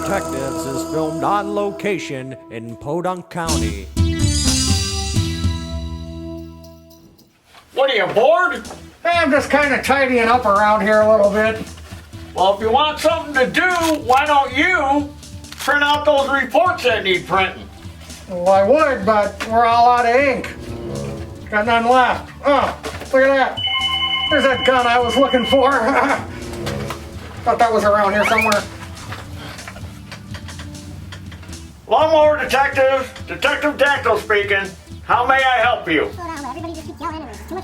Detectives is filmed on location in Podunk County. What are you, bored? Hey, I'm just kind of tidying up around here a little bit. Well, if you want something to do, why don't you print out those reports that need printing? Well, I would, but we're all out of ink. Got none left. Oh, look at that. There's that gun I was looking for. Thought that was around here somewhere. Lawn Mower Detectives, Detective Dactyl speaking. How may I help you?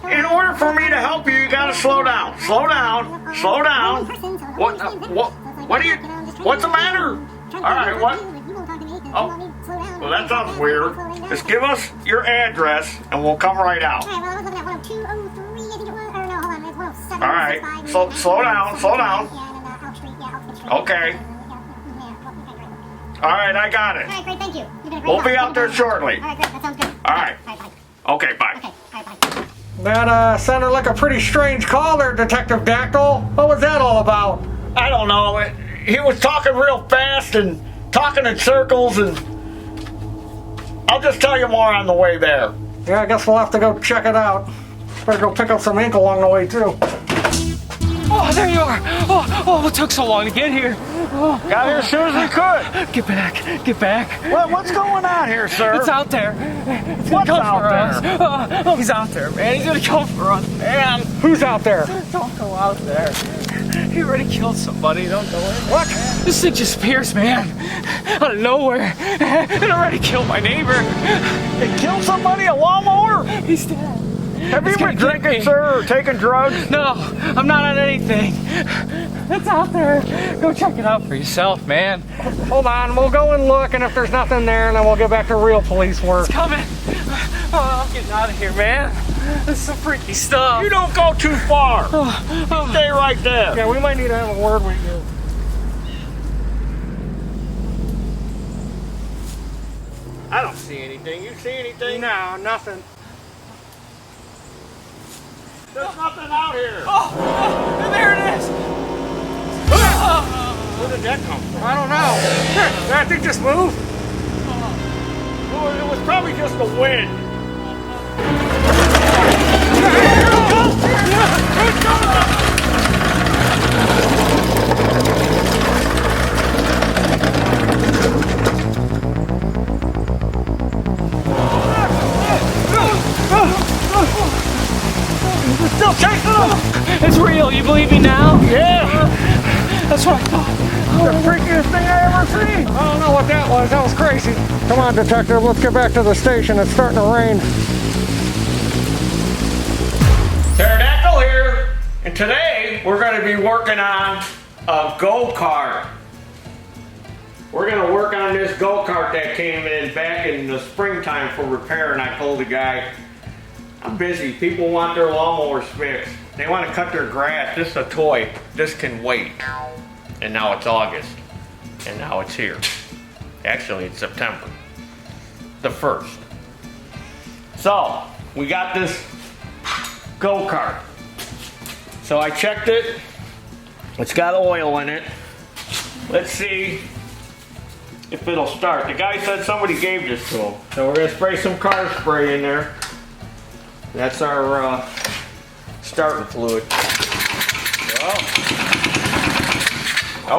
In order for me to help you, you gotta slow down. Slow down. Slow down. What are you, what's the matter? All right, what? Oh, well, that sounds weird. Just give us your address and we'll come right out. All right, so slow down, slow down. Okay. All right, I got it. All right, great, thank you. We'll be out there shortly. All right, great, that sounds good. All right. Okay, bye. Okay, all right, bye. That sounded like a pretty strange call there, Detective Dactyl. What was that all about? I don't know. He was talking real fast and talking in circles, and I'll just tell you more on the way there. Yeah, I guess we'll have to go check it out. Better go pick up some ink along the way, too. Oh, there you are. Oh, it took so long to get here. Oh, Got here as soon as we could. get back, get back. What's going on here, sir? It's out there. It's gonna What's come out for there? us. Oh, he's out there, man. He's gonna come for us, man. Who's out there? Don't go out there. He already killed somebody. Don't go in. What? This thing just appears, man. Out of nowhere. It already killed my neighbor. They killed somebody, a lawnmower? He's dead. Have you It's been gonna get drinking, me. sir, or taking drugs? No, I'm not on anything. It's out there. Go check it out for yourself, man. Hold on, we'll go and look, and if there's nothing there, then we'll get back to real police work. It's coming. Oh, I'm getting out of here, man. This is some freaky stuff. You don't go too far. Stay right there. Yeah, we might need to have a word with you. I don't see anything. You see anything? No, nothing. There's nothing out here. Oh, there it is. Where did that come from? I don't know. Did that thing just move? Oh, it was probably just the wind. Still chasing them! It's real. You believe me now? Yeah! That's what I thought. The freakiest thing I ever seen! I don't know what that was. That was crazy. Come on, detective. Let's get back to the station. It's starting to rain. Pterodactyl here, and today we're going to be working on a go-kart. We're going to work on this go-kart that came in back in the springtime for repair, and I told the guy, I'm busy. People want their lawnmowers fixed. They want to cut their grass. This is a toy. This can wait. And now it's August. And now it's here. Actually, it's September. The 1st. So, we got this go-kart. So I checked it. It's got oil in it. Let's see if it'll start. The guy said somebody gave this to him. So we're going to spray some car spray in there. That's our starting fluid. Well,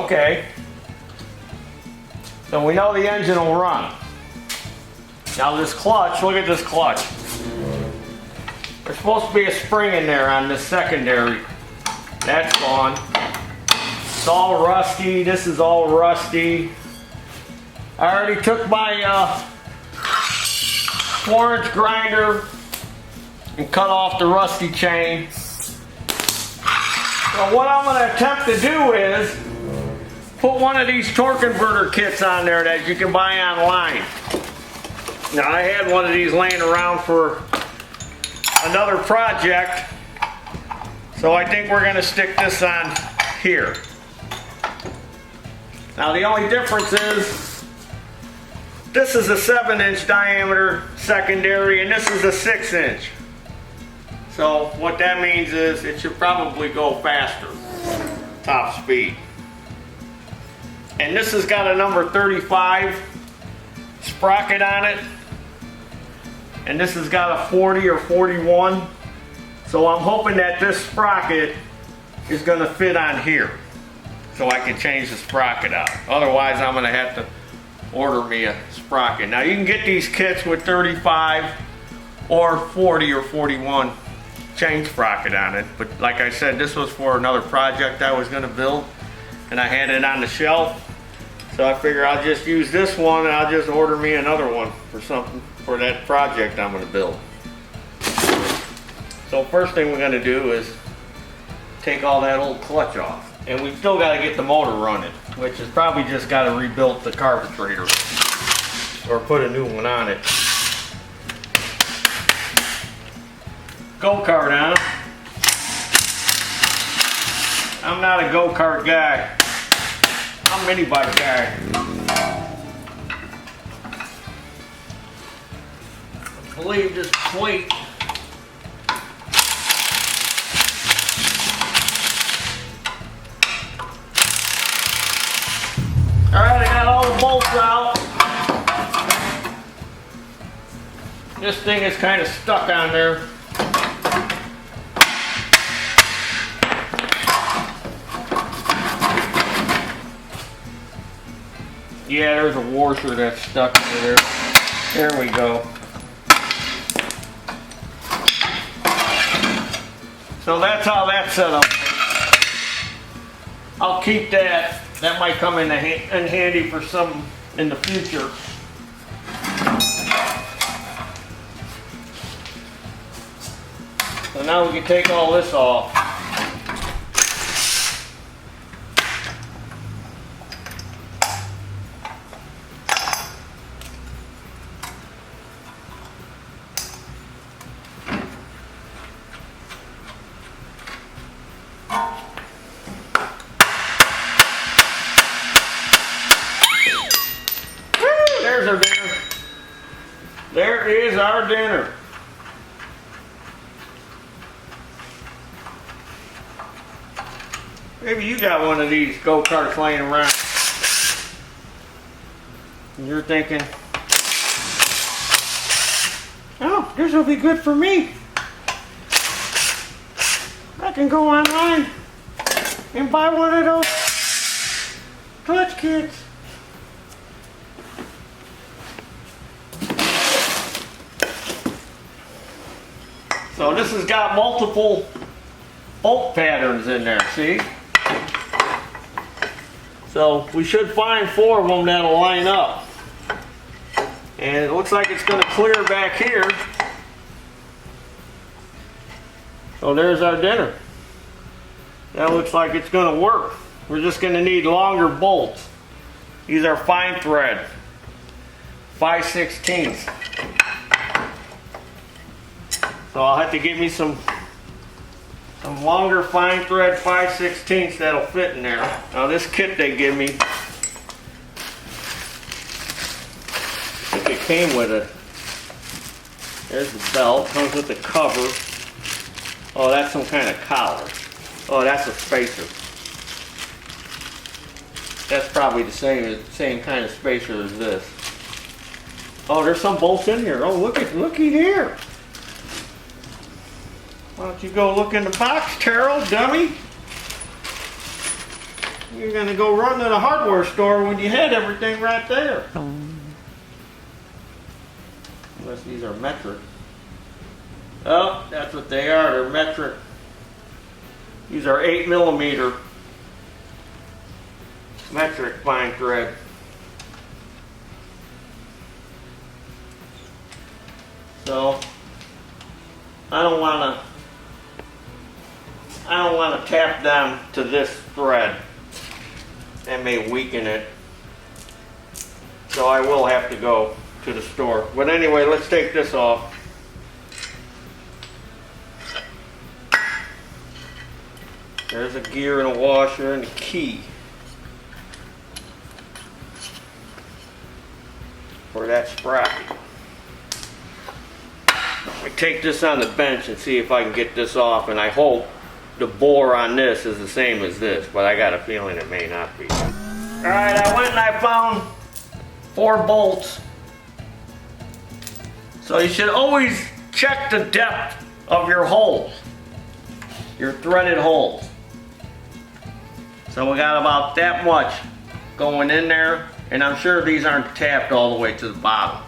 okay. So we know the engine will run. Now this clutch, look at this clutch. There's supposed to be a spring in there on this secondary. That's gone. It's all rusty. This is all rusty. I already took my 4-inch grinder and cut off the rusty chain. So what I'm going to attempt to do is put one of these torque converter kits on there that you can buy online. Now I had one of these laying around for another project, so I think we're going to stick this on here. Now the only difference is this is a 7-inch diameter secondary and this is a 6-inch. So what that means is it should probably go faster, top speed. And this has got a number 35 sprocket on it. And this has got a 40 or 41. So I'm hoping that this sprocket is going to fit on here, so I can change the sprocket out. Otherwise, I'm going to have to order me a sprocket. Now you can get these kits with 35 or 40 or 41 chain sprocket on it. But like I said, this was for another project I was going to build, and I had it on the shelf. So I figure I'll just use this one, and I'll just order me another one for something for that project I'm going to build. So first thing we're going to do is take all that old clutch off. And we've still got to get the motor running, which is probably just got to rebuild the carburetor or put a new one on it. Go-kart on. I'm not a go-kart guy. I'm a mini bike guy. I believe this plate Alright, I got all the bolts out. This thing is kind of stuck on there. Yeah, there's a washer that's stuck into there. There we go. So that's how that's set up. I'll keep that. That might come in handy for some in the future. So now we can take all this off. There's our dinner. There is our dinner. Maybe you got one of these go-karts laying around. And you're thinking, oh, this will be good for me. I can go online and buy one of those clutch kits. So this has got multiple bolt patterns in there, see? So we should find 4 of them that'll line up. And it looks like it's going to clear back here. So there's our dinner. That looks like it's going to work. We're just going to need longer bolts. These are fine thread, 5/16. So I'll have to get me some longer fine thread 5/16 that'll fit in there. Now this kit they give me, I think it came with it. There's the belt, comes with the cover. Oh, that's some kind of collar. Oh, that's a spacer. That's probably the same kind of spacer as this. Oh, there's some bolts in here. Oh, looky here. Why don't you go look in the box, Taryl, dummy? You're going to go run to the hardware store when you had everything right there. Unless these are metric. Oh, that's what they are. They're metric. These are 8mm metric fine thread. So I don't want to tap down to this thread. That may weaken it. So I will have to go to the store. But anyway, let's take this off. There's a gear and a washer and a key for that sprocket. We take this on the bench and see if I can get this off, and I hope the bore on this is the same as this, but I got a feeling it may not be. Alright, I went and I found 4 bolts. So you should always check the depth of your holes, your threaded holes. So we got about that much going in there, and I'm sure these aren't tapped all the way to the bottom.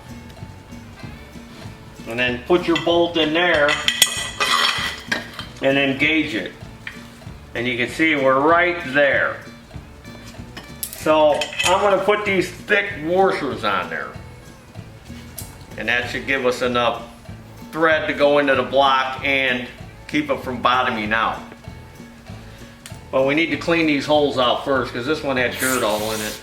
And then put your bolt in there and then gauge it. And you can see we're right there. So I'm going to put these thick washers on there. And that should give us enough thread to go into the block and keep it from bottoming out. But we need to clean these holes out first because this one had dirt all in it.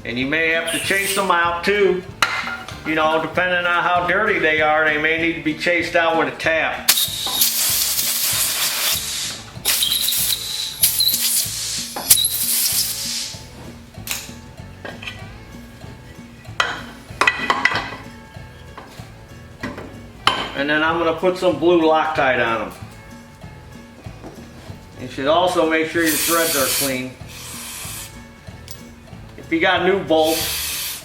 And you may have to chase them out too. You know, depending on how dirty they are, they may need to be chased out with a tap. And then I'm going to put some blue Loctite on them. You should also make sure your threads are clean. If you got new bolts,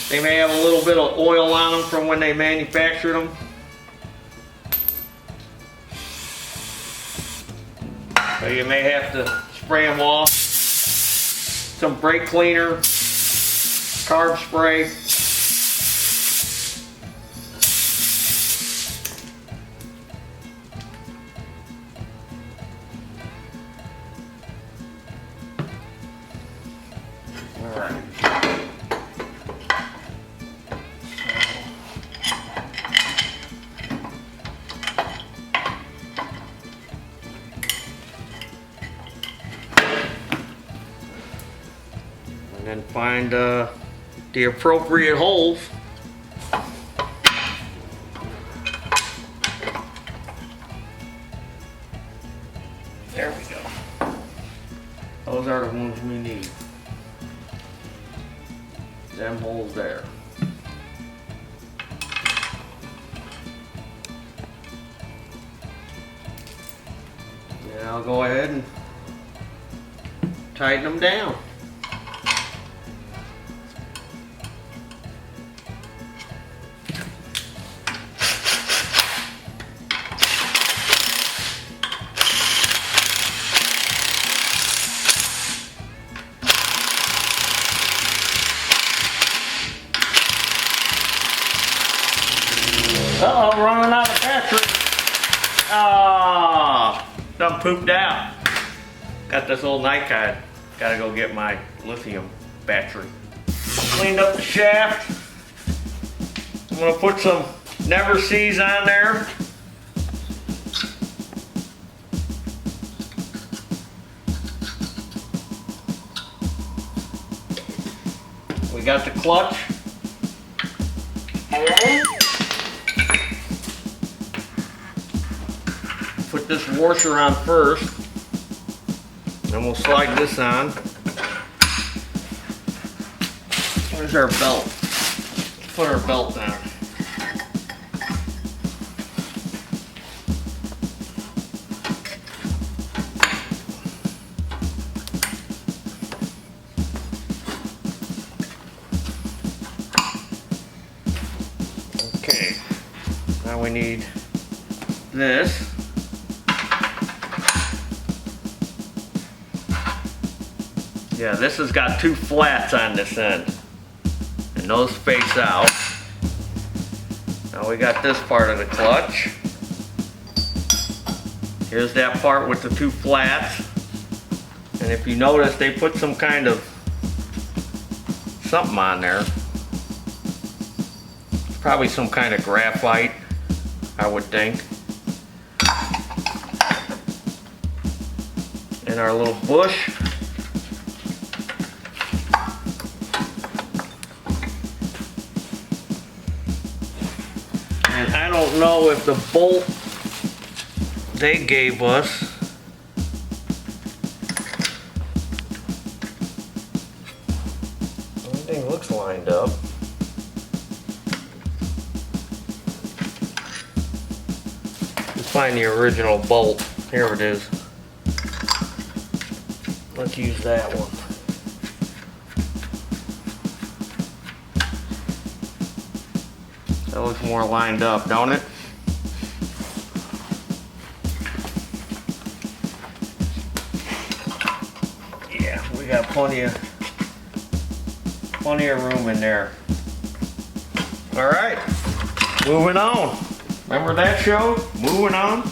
they may have a little bit of oil on them from when they manufactured them. So you may have to spray them off. Some brake cleaner, carb spray. And then find the appropriate holes. There we go. Those are the ones we need. Them holes there. And I'll go ahead and tighten them down. Uh-oh, running out of battery. Ah, done pooped out. Got this old night guide. Gotta go get my lithium battery. Cleaned up the shaft. I'm gonna put some Never Sees on there. We got the clutch. Put this washer on first, then we'll slide this on. Where's our belt? Let's put our belt on. Okay, now we need this. Yeah, this has got 2 flats on this end, and those face out. Now we got this part of the clutch. Here's that part with the 2 flats. And if you notice, they put some kind of something on there. Probably some kind of graphite, I would think. And our little bush. And I don't know if the bolt they gave us everything looks lined up. Let's find the original bolt. Here it is. Let's use that one. That looks more lined up, don't it? Yeah, we got plenty of room in there. All right, moving on. Remember that show? Moving on.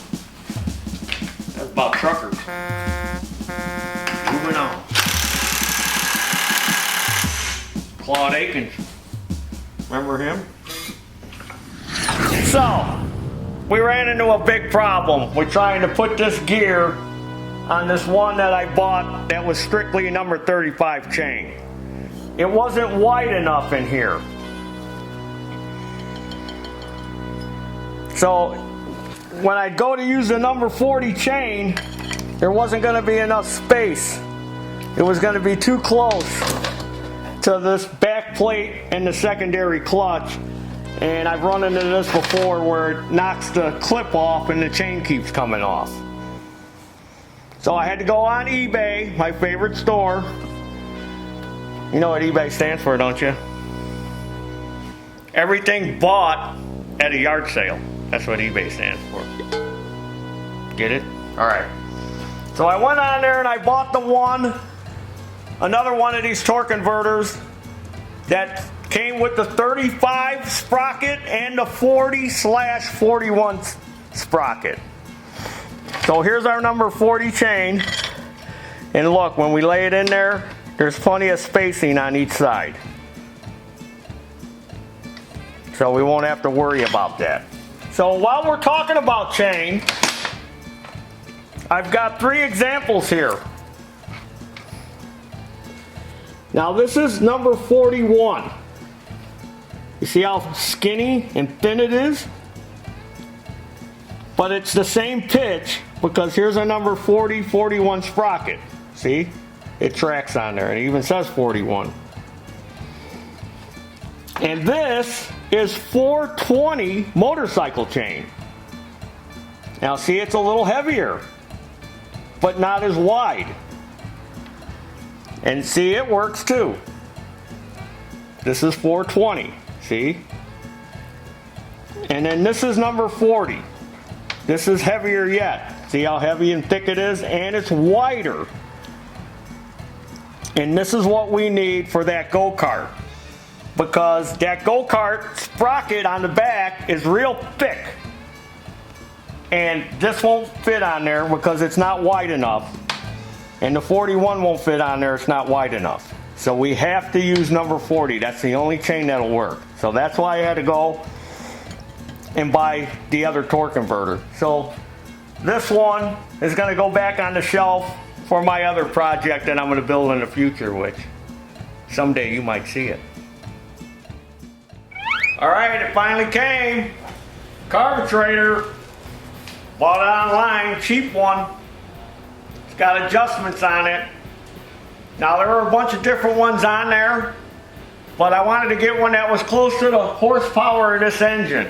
That's about truckers. Moving on. Claude Akins. Remember him? So, we ran into a big problem with trying to put this gear on this one that I bought that was strictly a number 35 chain. It wasn't wide enough in here. So, when I'd go to use the number 40 chain, there wasn't going to be enough space. It was going to be too close to this back plate and the secondary clutch. And I've run into this before where it knocks the clip off and the chain keeps coming off. So I had to go on eBay, my favorite store. You know what eBay stands for, don't you? Everything bought at a yard sale. That's what eBay stands for. Get it? All right. So I went on there and I bought another one of these torque converters that came with the 35 sprocket and the 40/41 sprocket. So here's our number 40 chain. And look, when we lay it in there, there's plenty of spacing on each side. So we won't have to worry about that. So while we're talking about chain, I've got 3 examples here. Now this is number 41. You see how skinny and thin it is? But it's the same pitch because here's a number 40/41 sprocket. See? It tracks on there. It even says 41. And this is 420 motorcycle chain. Now see, it's a little heavier, but not as wide. And see, it works too. This is 420, see? And then this is number 40. This is heavier yet. See how heavy and thick it is? And it's wider. And this is what we need for that go-kart. Because that go-kart sprocket on the back is real thick. And this won't fit on there because it's not wide enough. And the 41 won't fit on there, it's not wide enough. So we have to use number 40. That's the only chain that'll work. So that's why I had to go and buy the other torque converter. So this one is going to go back on the shelf for my other project that I'm going to build in the future, which someday you might see it. Alright, it finally came. Carburetor. Bought it online, cheap one. It's got adjustments on it. Now there are a bunch of different ones on there, but I wanted to get one that was close to the horsepower of this engine.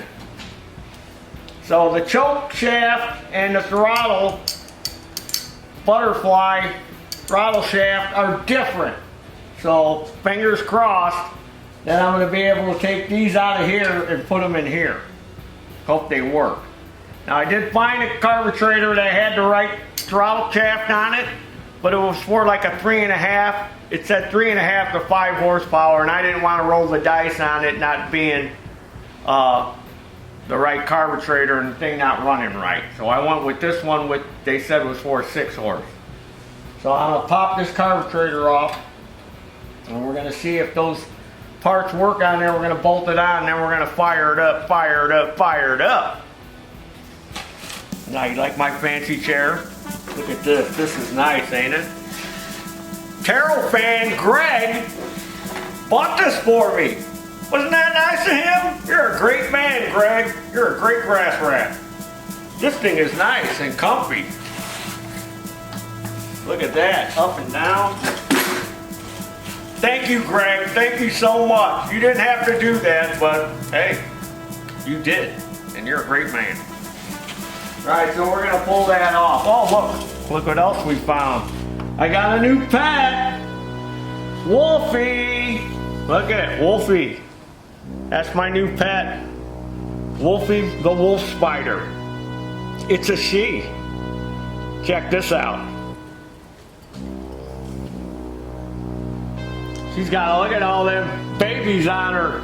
So the choke shaft and the throttle butterfly throttle shaft are different. So fingers crossed that I'm going to be able to take these out of here and put them in here. Hope they work. Now I did find a carburetor that had the right throttle shaft on it, but it was for like a 3.5. It said 3.5 to 5 horsepower, and I didn't want to roll the dice on it not being the right carburetor and the thing not running right. So I went with this one, which they said was for 6 horse. So I'm gonna pop this carburetor off, and we're gonna see if those parts work on there. We're gonna bolt it on, and then we're gonna fire it up, fire it up, fire it up. Now, you like my fancy chair? Look at this. This is nice, ain't it? Taryl fan Greg bought this for me. Wasn't that nice of him? You're a great man, Greg. You're a great grass rat. This thing is nice and comfy. Look at that, up and down. Thank you, Greg. Thank you so much. You didn't have to do that, but hey, you did, and you're a great man. All right, so we're gonna pull that off. Oh, look what else we found. I got a new pet. Wolfie. Look at it, Wolfie. That's my new pet. Wolfie the wolf spider. It's a she. Check this out. She's got, look at all them babies on her.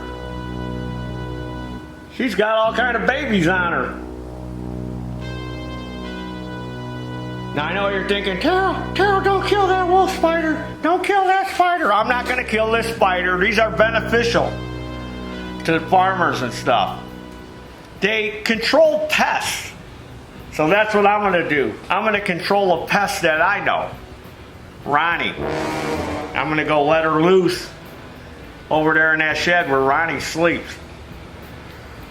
She's got all kind of babies on her. Now I know what you're thinking, Taryl, don't kill that wolf spider. Don't kill that spider. I'm not gonna kill this spider. These are beneficial to the farmers and stuff. They control pests. So that's what I'm gonna do. I'm gonna control a pest that I know. Ronnie. I'm gonna go let her loose over there in that shed where Ronnie sleeps.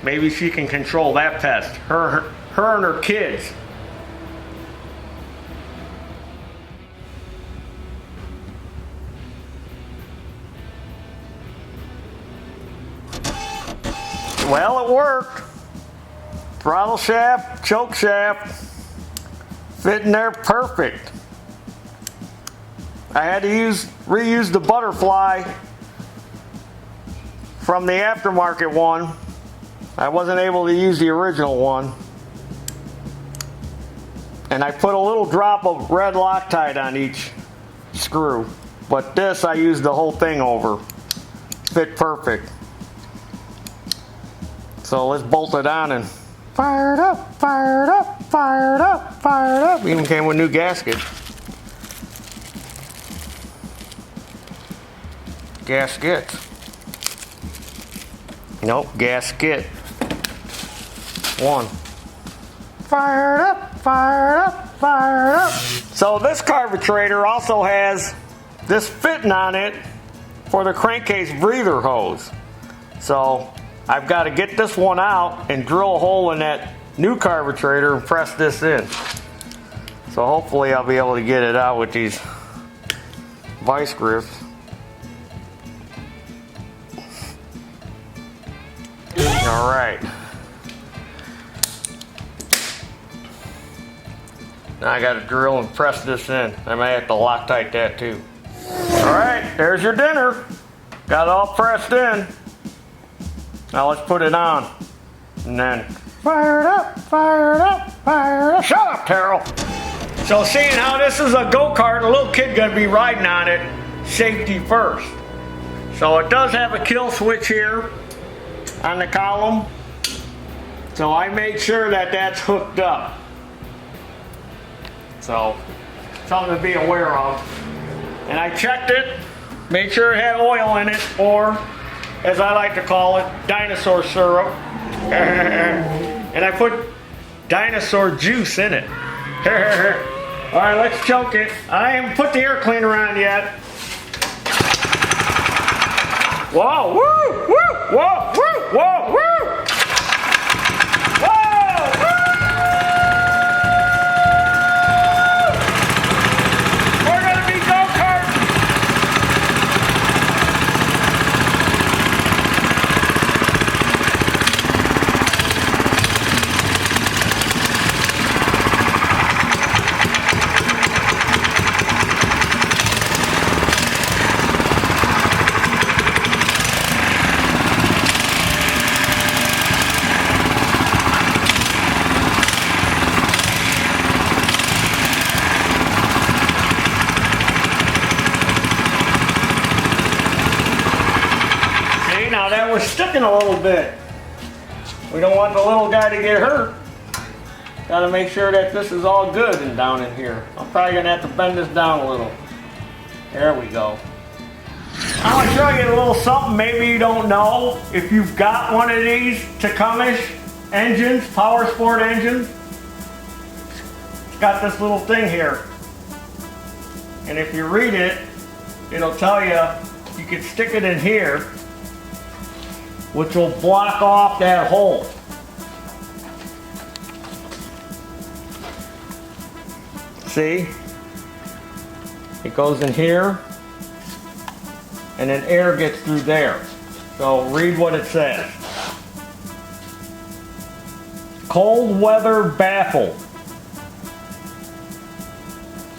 Maybe she can control that pest. Her and her kids. Well, it worked. Throttle shaft, choke shaft, fit in there perfect. I had to reuse the butterfly from the aftermarket one. I wasn't able to use the original one. And I put a little drop of red Loctite on each screw. But this I used the whole thing over. Fit perfect. So let's bolt it on and fire it up, fire it up, fire it up, fire it up. Even came with new gaskets. Gaskets. Nope, gasket. One. Fire it up, fire it up, fire it up. So this carburetor also has this fitting on it for the crankcase breather hose. So I've got to get this one out and drill a hole in that new carburetor and press this in. So hopefully I'll be able to get it out with these vice grips. All right. Now I got to drill and press this in. I may have to Loctite that too. All right, there's your dinner. Got it all pressed in. Now let's put it on. And then fire it up, fire it up, fire it up. Shut up, Taryl. So seeing how this is a go-kart, a little kid gonna be riding on it, safety first. So it does have a kill switch here on the column. So I made sure that that's hooked up. So something to be aware of. And I checked it, made sure it had oil in it, or as I like to call it, dinosaur syrup. And I put dinosaur juice in it. All right, let's choke it. I haven't put the air cleaner on yet. Whoa, woo, woo, whoa, woo, whoa, woo. Now that was sticking a little bit. We don't want the little guy to get hurt. Got to make sure that this is all good and down in here. I'm probably going to have to bend this down a little. There we go. I want to show you a little something maybe you don't know. If you've got one of these Takumish engines, power sport engines, it's got this little thing here. And if you read it, it'll tell you you can stick it in here, which will block off that hole. See? It goes in here, and then air gets through there. So read what it says. Cold weather baffle.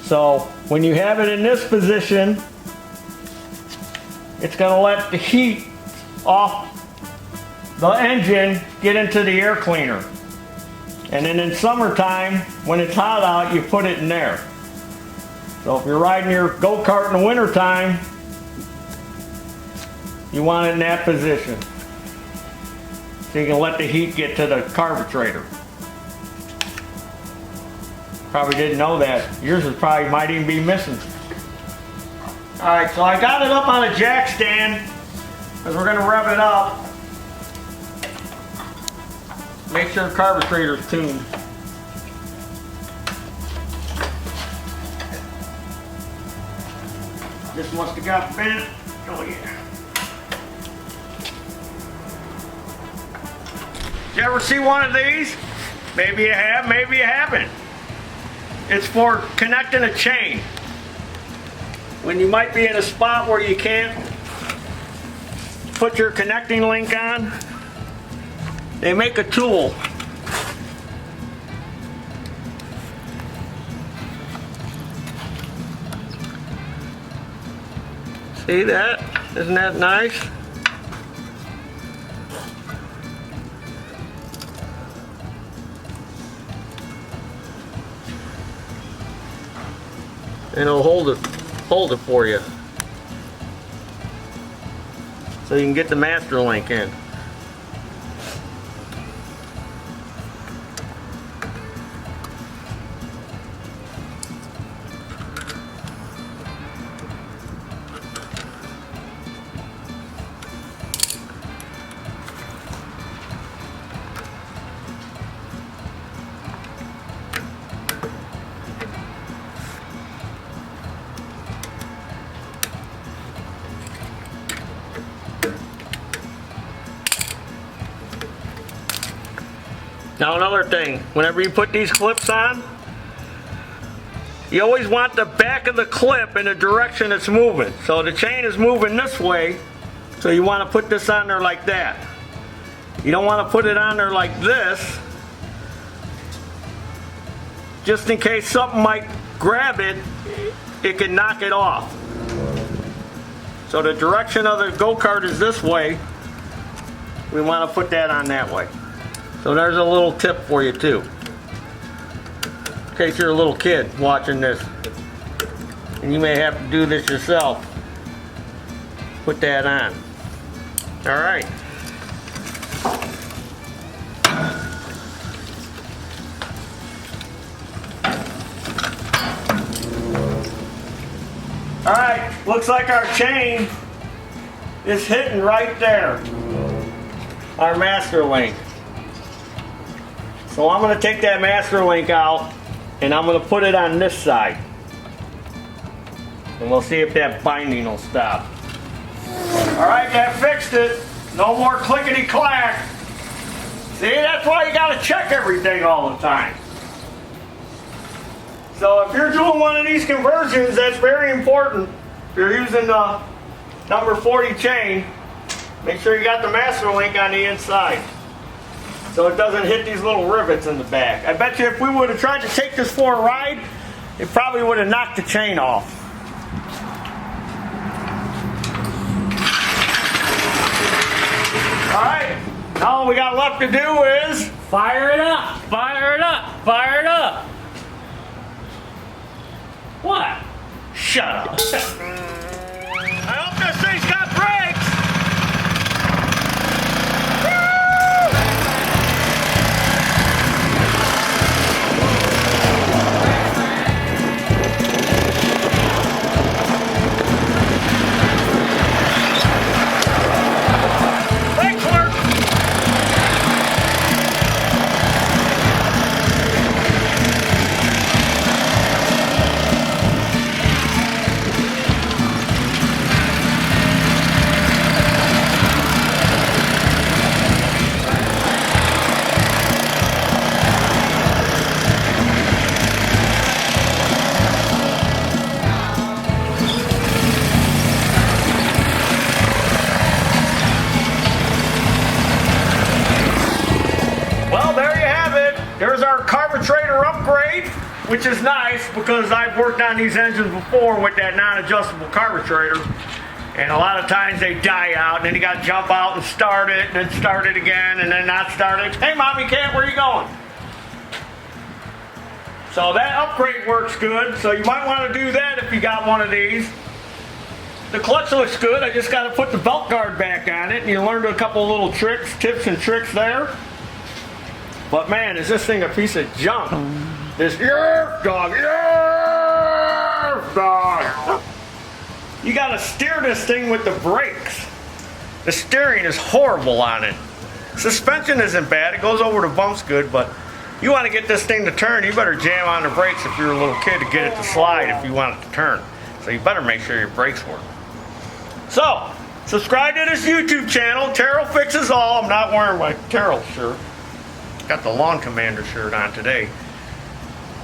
So when you have it in this position, it's going to let the heat off the engine get into the air cleaner. And then in summertime, when it's hot out, you put it in there. So if you're riding your go-kart in the wintertime, you want it in that position. So you can let the heat get to the carburetor. Probably didn't know that. Yours is probably might even be missing. Alright, so I got it up on a jack stand because we're going to rev it up. Make sure the carburetor's tuned. This must have got bent. Oh yeah. You ever see one of these? Maybe you have, maybe you haven't. It's for connecting a chain. When you might be in a spot where you can't put your connecting link on, they make a tool. See that? Isn't that nice? And it'll hold it for you. So you can get the master link in. Now another thing, whenever you put these clips on, you always want the back of the clip in the direction it's moving. So the chain is moving this way, so you want to put this on there like that. You don't want to put it on there like this, just in case something might grab it, it can knock it off. So the direction of the go-kart is this way, we want to put that on that way. So there's a little tip for you too, in case you're a little kid watching this and you may have to do this yourself. Put that on. All right. All right, looks like our chain is hitting right there, our master link. So I'm going to take that master link out and I'm going to put it on this side. And we'll see if that binding will stop. Alright, that fixed it. No more clickety clack. See, that's why you got to check everything all the time. So if you're doing one of these conversions, that's very important. If you're using the number 40 chain, make sure you got the master link on the inside, so it doesn't hit these little rivets in the back. I bet you if we would have tried to take this for a ride, it probably would have knocked the chain off. Alright, now all we got left to do is fire it up, fire it up, fire it up. What? Shut up. I hope this thing's got brakes. There's our carburetor carburetor upgrade, which is nice because I've worked on these engines before with that non-adjustable carburetor. And a lot of times they die out, and then you got to jump out and start it, and then start it again, and then not start it. Hey, Mommy Cat, where are you going? So that upgrade works good, so you might want to do that if you got one of these. The clutch looks good. I just got to put the belt guard back on it, and you learned a couple of little tricks, tips and tricks there. But man, is this thing a piece of junk. This Yerf-Dog, Yerf-Dog. You got to steer this thing with the brakes. The steering is horrible on it. Suspension isn't bad. It goes over the bumps good, but you want to get this thing to turn, you better jam on the brakes if you're a little kid to get it to slide if you want it to turn. So you better make sure your brakes work. So, subscribe to this YouTube channel, Taryl Fixes All. I'm not wearing my Taryl shirt. Got the Lawn Commander shirt on today.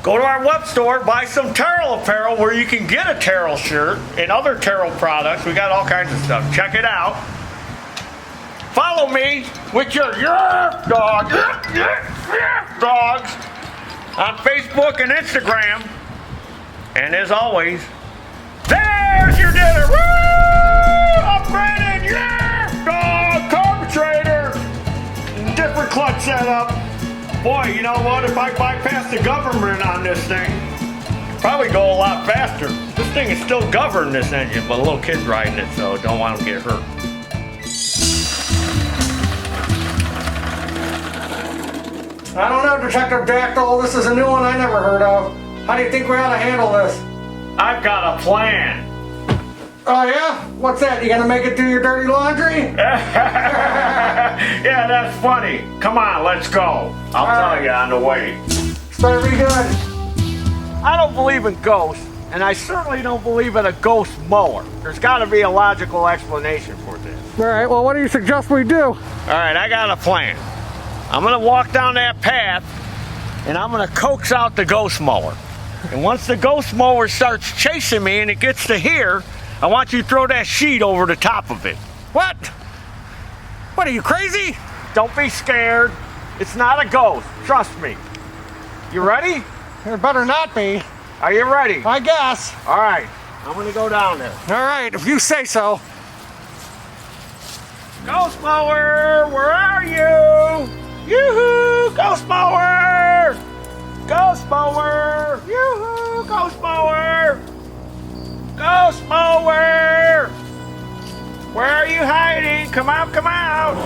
Go to our web store, buy some Taryl apparel where you can get a Taryl shirt and other Taryl products. We got all kinds of stuff. Check it out. Follow me with your Yerf-Dog, Yerf-Dogs on Facebook and Instagram. And as always, there's your dinner. Woo! Upgraded Yerf-Dog carburetor. Different clutch setup. Boy, you know what? If I bypass the government on this thing, probably go a lot faster. This thing is still governed, this engine, but a little kid's riding it, so don't want them to get hurt. I don't know, Detective Dactyl. This is a new one I never heard of. How do you think we ought to handle this? I've got a plan. Oh yeah? What's that? You gonna make it do your dirty laundry? Yeah, that's funny. Come on, let's go. I'll tell you on the way. It's better be good. I don't believe in ghosts, and I certainly don't believe in a ghost mower. There's got to be a logical explanation for this. All right, well, what do you suggest we do? All right, I got a plan. I'm going to walk down that path, and I'm going to coax out the ghost mower. And once the ghost mower starts chasing me and it gets to here, I want you to throw that sheet over the top of it. What? What, are you crazy? Don't be scared. It's not a ghost. Trust me. You ready? It better not be. Are you ready? I guess. All right. I'm going to go down there. All right, if you say so. Ghost mower, where are you? Yoo-hoo, ghost mower! Ghost mower! Yoo-hoo, ghost mower! Ghost mower! Where are you hiding? Come out, come out!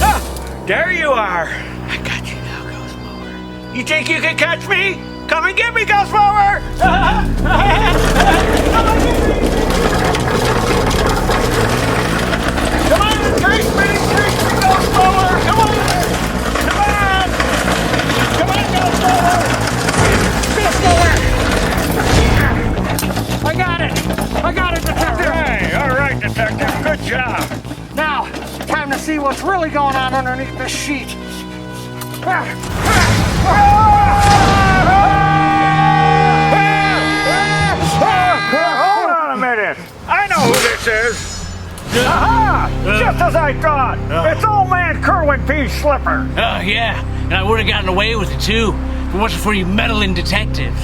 Ah, there you are. I got you now, ghost mower. You think you can catch me? Come and get me, ghost mower! Come and get me! Come on, chase me, ghost mower! Come on! Come on! Come on, ghost mower! Ghost mower! I got it! I got it, Detective! All right, Detective, good job. Now, time to see what's really going on underneath this sheet. Hold on a minute. I know who this is. Aha! Just as I thought. It's old man Kerwin P. Slipper. Oh, yeah. And I would have gotten away with it, too. If it wasn't for you meddling detectives.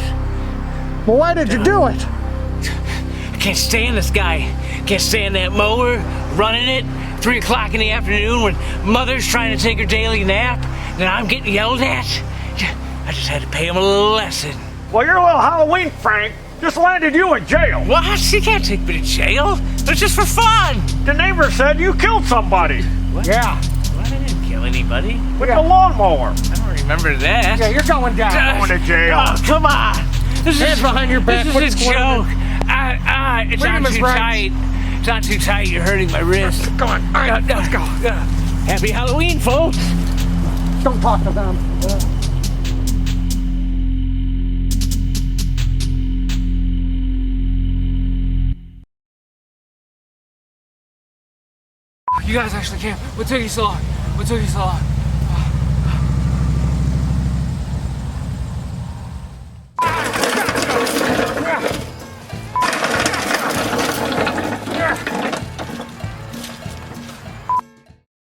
Well, why did you do it? I can't stand this guy. Can't stand that mower, running it, 3 o'clock in the afternoon when Mother's trying to take her daily nap, and I'm getting yelled at. I just had to pay him a little lesson. Well, your little Halloween prank just landed you in jail. What? You can't take me to jail. It's just for fun. The neighbor said you killed somebody. What? Yeah. What? I didn't kill anybody. With the lawnmower. I don't remember that. Yeah, you're going down. Going to jail. Oh, come on. This Hands is behind your back. This Quit is a squirming. joke. It's Freedom not is too right. tight. It's not too tight. You're hurting my wrist. Come on. All right, let's go. Happy Halloween, folks. Don't talk to them. You guys actually can't. What took you so long? What took you so long?